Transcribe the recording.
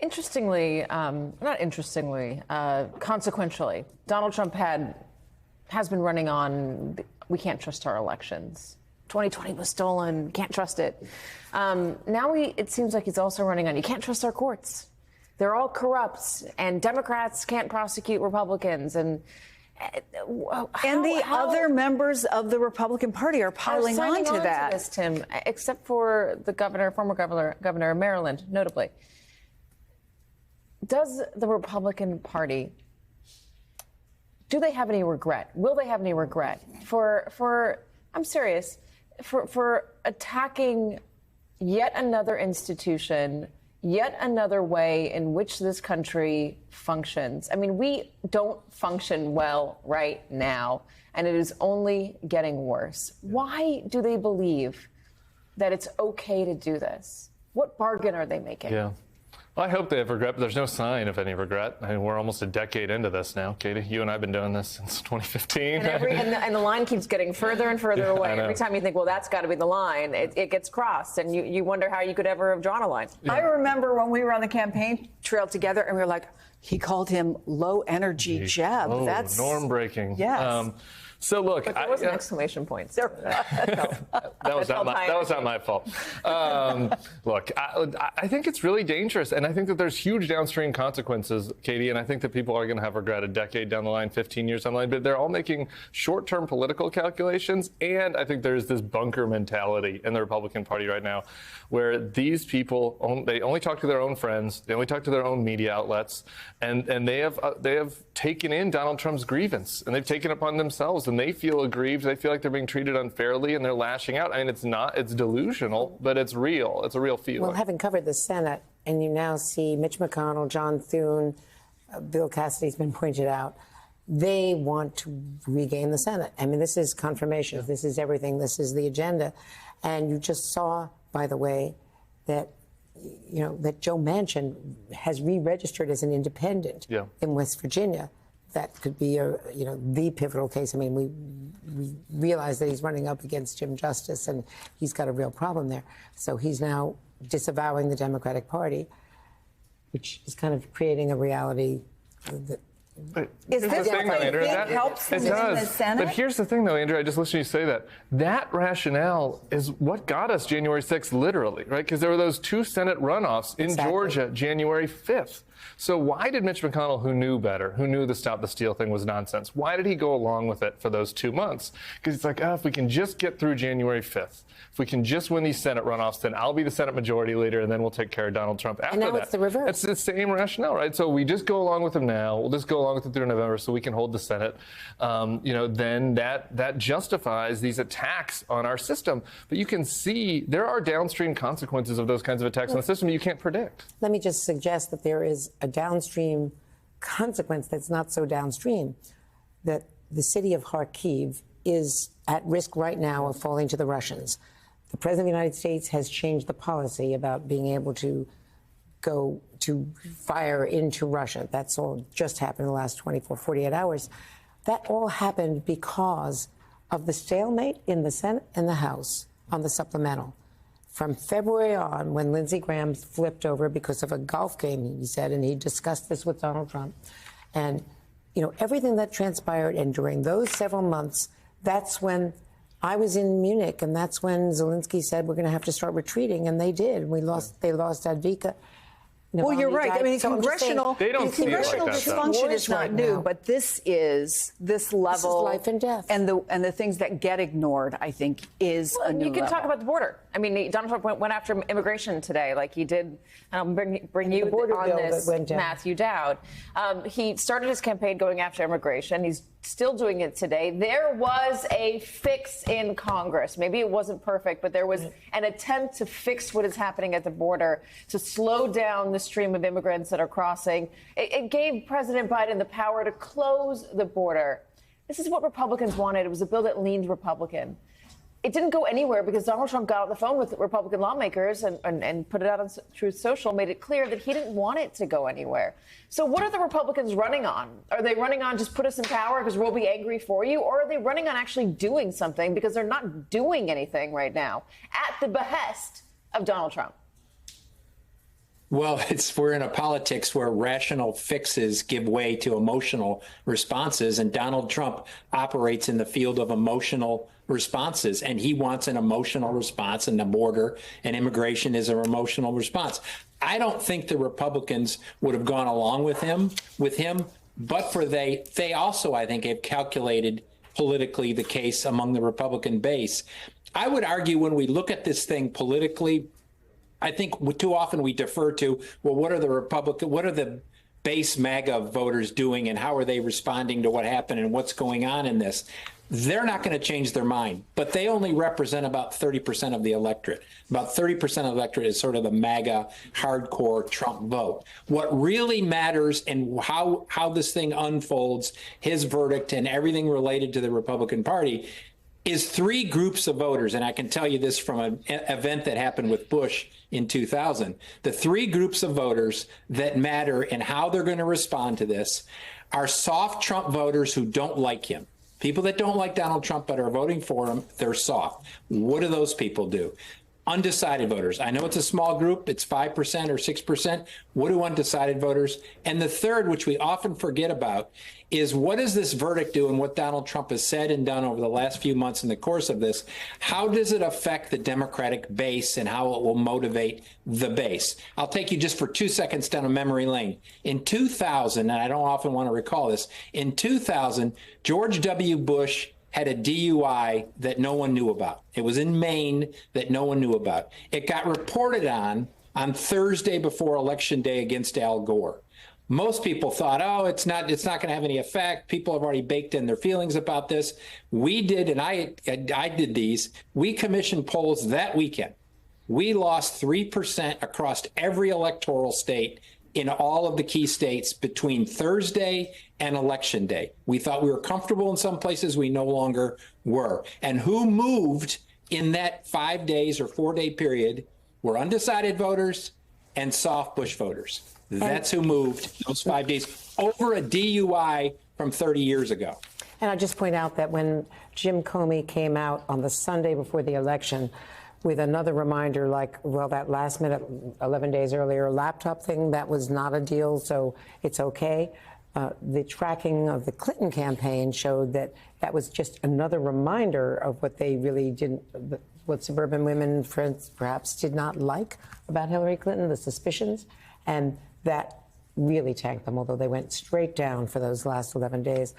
Interestingly, not interestingly, consequentially, Donald Trump has been running on, we can't trust our elections. 2020 was stolen, can't trust it. Now it seems like he's also running on, you can't trust our courts. They're all corrupt, and Democrats can't prosecute Republicans. And other members of the Republican Party are piling on to that. To this, Tim, except for the former governor of Maryland, notably. Does the Republican Party, do they have any regret? Will they have any regret for I'm serious, for attacking yet another institution, yet another way in which this country functions? I mean, we don't function well right now, and it is only getting worse. Why do they believe that it's okay to do this? What bargain are they making? Yeah. Well, I hope they have regret, but there's no sign of any regret. I mean, we're almost a decade into this now, Katie. You and I have been doing this since 2015. And the line keeps getting further and further away. Every time you think, well, that's got to be the line, it gets crossed, and you wonder how you could ever have drawn a line. Yeah. I remember when we were on the campaign trail together, and we were like, he called him low-energy Jeb. Oh, that's norm-breaking. Yes. So look, but there was an exclamation point. that was not my fault. Look, I think it's really dangerous, and I think that there's huge downstream consequences, Katie. And I think that people are going to have regret a decade down the line, 15 years down the line. But they're all making short-term political calculations, and I think there's this bunker mentality in the Republican Party right now, where these people they only talk to their own friends, they only talk to their own media outlets, and they have taken in Donald Trump's grievance, and they've taken it upon themselves. And they feel aggrieved. They feel like they're being treated unfairly, and they're lashing out. I mean, it's delusional, but it's real. It's a real feeling. Well, having covered the Senate, and you now see Mitch McConnell, John Thune, Bill Cassidy's been pointed out, they want to regain the Senate. I mean, this is confirmation. This is everything. This is the agenda. And you just saw, by the way, that that Joe Manchin has re-registered as an independent in West Virginia. That could be the pivotal case. I mean, we realize that he's running up against Jim Justice, and he's got a real problem there. So he's now disavowing the Democratic Party, which is kind of creating a reality that. Is this thing, though, Andrew, that helps him in the Senate? But here's the thing, though, Andrew, I just listened to you say that. That rationale is what got us January 6th, literally, right? Because there were those two Senate runoffs in Georgia January 5th. So why did Mitch McConnell, who knew better, who knew the Stop the Steal thing was nonsense, why did he go along with it for those 2 months? Because it's like, if we can just get through January 5th, if we can just win these Senate runoffs, then I'll be the Senate majority leader, and then we'll take care of Donald Trump after that. And now it's the reverse. It's the same rationale, right? So we just go along with him now. We'll just go along with it through November so we can hold the Senate. Then that justifies these attacks on our system. But you can see there are downstream consequences of those kinds of attacks on the system you can't predict. Let me just suggest that there is a downstream consequence that's not so downstream, that the city of Kharkiv is at risk right now of falling to the Russians. The President of the United States has changed the policy about being able to go to fire into Russia. That's all just happened in the last 24, 48 hours. That all happened because of the stalemate in the Senate and the House on the supplemental. From February on, when Lindsey Graham flipped over because of a golf game, he said, and he discussed this with Donald Trump. And, everything that transpired, and during those several months, that's when I was in Munich, and that's when Zelensky said we're going to have to start retreating, and they did. They lost Advika. Well, you're right. I mean, congressional dysfunction is not new, but this level. This is life and death. And the things that get ignored, I think, is a new You can level. talk about the border. I mean, Donald Trump went after immigration today, like he did. Bring you on this, Matthew Dowd. He started his campaign going after immigration. He's still doing it today. There was a fix in Congress. Maybe it wasn't perfect, but there was an attempt to fix what is happening at the border, to slow down the stream of immigrants that are crossing. It gave President Biden the power to close the border. This is what Republicans wanted. It was a bill that leaned Republican. It didn't go anywhere because Donald Trump got on the phone with Republican lawmakers and put it out on Truth Social, made it clear that he didn't want it to go anywhere. So what are the Republicans running on? Are they running on just put us in power because we'll be angry for you? Or are they running on actually doing something because they're not doing anything right now at the behest of Donald Trump? Well, we're in a politics where rational fixes give way to emotional responses, and Donald Trump operates in the field of emotional responses, and he wants an emotional response, and the border and immigration is an emotional response. I don't think the Republicans would have gone along with him, but for they also, I think, have calculated politically the case among the Republican base. I would argue when we look at this thing politically, I think too often we defer to, well, what are the base MAGA voters doing and how are they responding to what happened and what's going on in this? They're not going to change their mind, but they only represent about 30% of the electorate. About 30% of the electorate is sort of the MAGA hardcore Trump vote. What really matters and how this thing unfolds, his verdict and everything related to the Republican Party, is three groups of voters, and I can tell you this from an event that happened with Bush in 2000. The three groups of voters that matter and how they're going to respond to this are soft Trump voters who don't like him. People that don't like Donald Trump but are voting for him, they're soft. What do those people do? Undecided voters. I know it's a small group. It's 5% or 6%. What do undecided voters? And the third, which we often forget about, is what does this verdict do and what Donald Trump has said and done over the last few months in the course of this? How does it affect the Democratic base and how it will motivate the base? I'll take you just for 2 seconds down a memory lane. In 2000, and I don't often want to recall this, in 2000, George W. Bush had a DUI that no one knew about. It was in Maine that no one knew about. It got reported on Thursday before Election Day against Al Gore. Most people thought, oh, it's not going to have any effect. People have already baked in their feelings about this. We did, and I did these. We commissioned polls that weekend. We lost 3% across every electoral state in all of the key states between Thursday and Election Day. We thought we were comfortable in some places. We no longer were. And who moved in that 5 days or 4 day period were undecided voters and soft Bush voters. That's who moved those 5 days over a DUI from 30 years ago. And I'll just point out that when Jim Comey came out on the Sunday before the election with another reminder like, well, that last minute, 11 days earlier laptop thing, that was not a deal, so it's okay. The tracking of the Clinton campaign showed that that was just another reminder of what they really didn't, what suburban women, friends, perhaps did not like about Hillary Clinton, the suspicions, and that really tanked them, although they went straight down for those last 11 days.